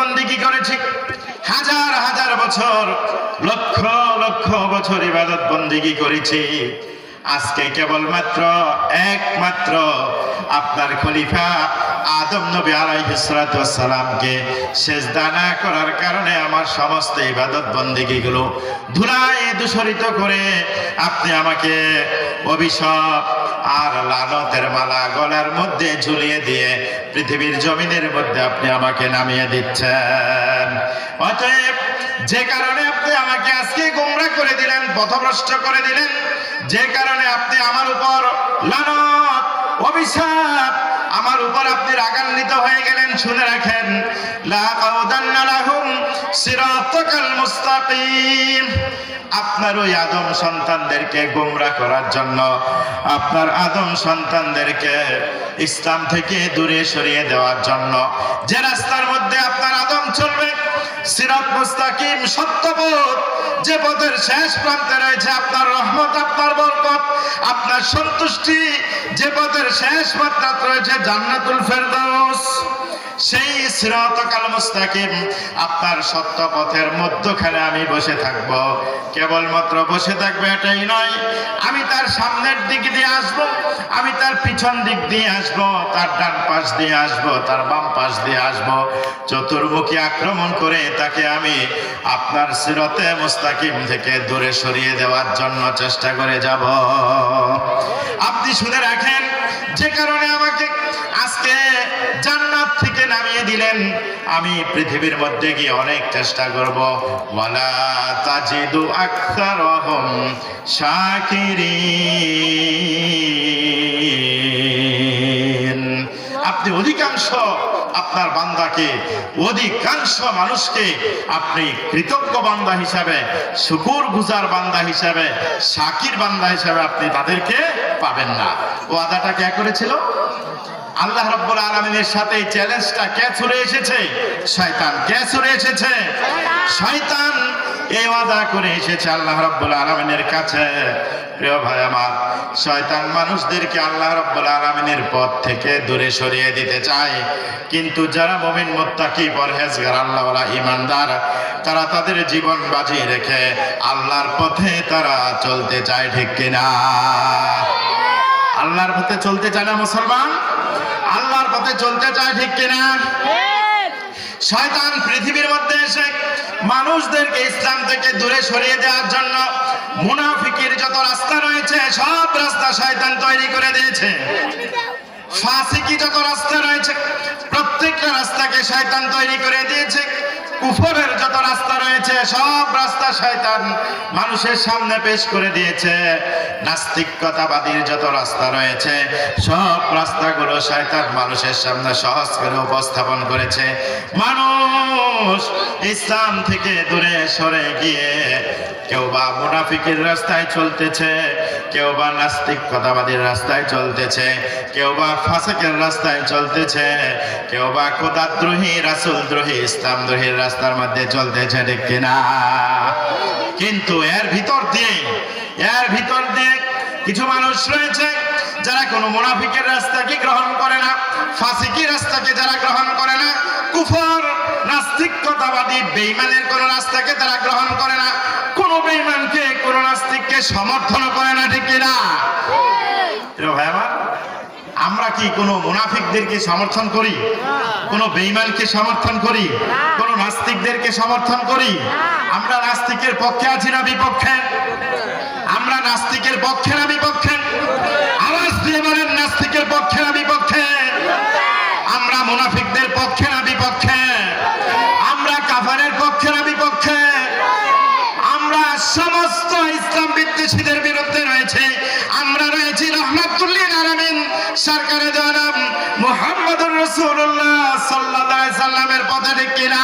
বন্দেগী করেছি, হাজার হাজার বছর, লক্ষ লক্ষ বছর ইবাদত বন্দেগী করেছি। আজকে কেবলমাত্র একমাত্র আপনার খলিফা আদম নবী আলাইহিস সালাতু ওয়াস সালামকে সিজদা না করার কারণে আমার সমস্ত ইবাদত বন্দেগীগুলো ধুলায় দূষিত করে আপনি আমাকে অভিশাপ আর লানতের মালা গলার মধ্যে ঝুলিয়ে দিয়ে পৃথিবীর জমিনের মধ্যে আপনি আমাকে নামিয়ে দিচ্ছেন। অতএব যে কারণে আপনি আমাকে আজকে গোমরা করে দিলেন, পথভ্রষ্ট করে দিলেন, যে কারণে আপনি আমার উপর লানত, অভিশাপ, আমার উপর আপনি রাগান্বিত হয়ে গেলেন, শুনে রাখেন, লা কাউদান্না লাহুম সিরাতাকাল মুস্তাকিম। আপনার ওই আদম সন্তানদেরকে গোমরা করার জন্য, আপনার আদম সন্তানদেরকে ইসলাম থেকে দূরে সরিয়ে দেওয়ার জন্য যে রাস্তার মধ্যে আপনার আদম চলবে, সিরাত মুস্তাকিম, সত্যপথ, যে পথের শেষ প্রান্তে রয়েছে আপনার রহমত, আপনার বরকত, আপনার সন্তুষ্টি, যে পথের শেষ মাত্রা রয়েছে জান্নাতুল ফেরদাউস, সেই সিরাতাল মুস্তাকিম আপনার সত্য পথের মধ্যখানে আমি বসে থাকব। কেবলমাত্র বসে থাকবে এটাই নয়, আমি তার সামনের দিক দিয়ে আসব, আমি তার পিছন দিক দিয়ে আসব, তার ডান পাশ দিয়ে আসব, তার বাম পাশ দিয়ে আসব, চতুর্মুখী আক্রমণ করে তাকে আমি আপনার সিরাতে মুস্তাকিম থেকে দূরে সরিয়ে দেওয়ার জন্য চেষ্টা করে যাব। আপনি শুনে রাখেন, যে কারণে আমাকে আজকে জান্নাত থেকে নামিয়ে দিলেন, আমি পৃথিবীর মধ্যে গিয়ে অনেক চেষ্টা করব, ওয়ালা তাজিদু আকসারহুম শাকিরিন। আপনি অধিকাংশ আপনার বান্দাকে, অধিকাংশ মানুষকে আপনি কৃতজ্ঞ বান্দা হিসাবে, শুকর গুজার বান্দা হিসাবে, শাকির বান্দা হিসাবে আপনি তাদেরকে পাবেন না। ওয়াদাটা কে করেছিল? আল্লাহ রাব্বুল আলামিনের সাথে এই চ্যালেঞ্জটা কে ছুড়ে এসেছে? শয়তান। কে ছুড়ে এসেছে? শয়তান। এই ওয়াদা করে এসেছে আল্লাহ রাব্বুল আলামিনের কাছে। প্রিয় ভাই আমার, শয়তান মানুষদেরকে আল্লাহ রাব্বুল আলামিনের পথ থেকে দূরে সরিয়ে দিতে চায়, কিন্তু যারা মুমিন, মুত্তাকি, পরহেজগার, আল্লাহওয়ালা, ঈমানদার, তারা তাদের জীবন বাজি রেখে আল্লাহর পথে তারা চলতে চায়। ঠিক কিনা? আল্লাহর পথে চলতে চায় না মুসলমান? আল্লাহর পথে চলতে চায়। ঠিক কিনা? শয়তান পৃথিবীর মধ্যে এসে মানুষদেরকে ইসলাম থেকে দূরে সরিয়ে দেওয়ার জন্য মুনাফিকের যত রাস্তা রয়েছে সব রাস্তা শয়তান তৈরি করে দিয়েছে। ফাসিকি যত রাস্তা রয়েছে প্রত্যেকটা রাস্তাকে শয়তান তৈরি করে দিয়েছে। কুফরের যত রাস্তা রয়েছে সব রাস্তা শয়তান মানুষের সামনে পেশ করে দিয়েছে। নাস্তিকতাবাদীর যত রাস্তা রয়েছে সব রাস্তাগুলো শয়তান মানুষের সামনে সহজ করে উপস্থাপন করেছে। মানুষ ইসলাম থেকে দূরে সরে গিয়ে কেউ বা মুনাফিকের রাস্তায় চলতেছে, কেউ বা নাস্তিকতাবাদীর রাস্তায় চলতেছে, কেউ বা ফাসিকের রাস্তায় চলতেছে, কেউ বা খোদাদ্রোহী, রাসূলদ্রোহী, ইসলামদ্রোহীর রাস্তার মধ্যে চলতেছে। ঠিক কিনা? কিন্তু এর ভিতর দিয়ে কিছু মানুষ রয়েছে যারা কোনো মুনাফিকের রাস্তাকে গ্রহণ করে না, ফাসিকি রাস্তাকে যারা গ্রহণ করে না, কুফর, নাস্তিকতাবাদী, বেঈমানের কোন রাস্তাকে তারা গ্রহণ করে না, কোন বেঈমানকে, কোন নাস্তিককে সমর্থন করে না। ঠিক কিনা? ভাই আমার, আমরা কি কোনো মুনাফিকদেরকে সমর্থন করি? কোনো বেঈমানকে সমর্থন করি? কোনো নাস্তিকদেরকে সমর্থন করি? আমরা নাস্তিকের পক্ষে আছি না বিপক্ষে? আমরা নাস্তিকের পক্ষে না বিপক্ষে? আওয়াজ দিয়ে বলেন, নাস্তিকের পক্ষে না বিপক্ষে? আমরা মুনাফিকদের পক্ষে না বিপক্ষে? আমরা কাফারের পক্ষে না বিপক্ষে? আমরা সমস্ত ইসলাম বিদ্বেষীদের বিরুদ্ধে রয়েছে। আমরা রয়েছি রহমাতুল লিল আলামিন সরকারে দো আলম মুহাম্মদুর রাসূলুল্লাহ সাল্লাল্লাহু আলাইহি সাল্লামের পথে। ঠিক কিনা?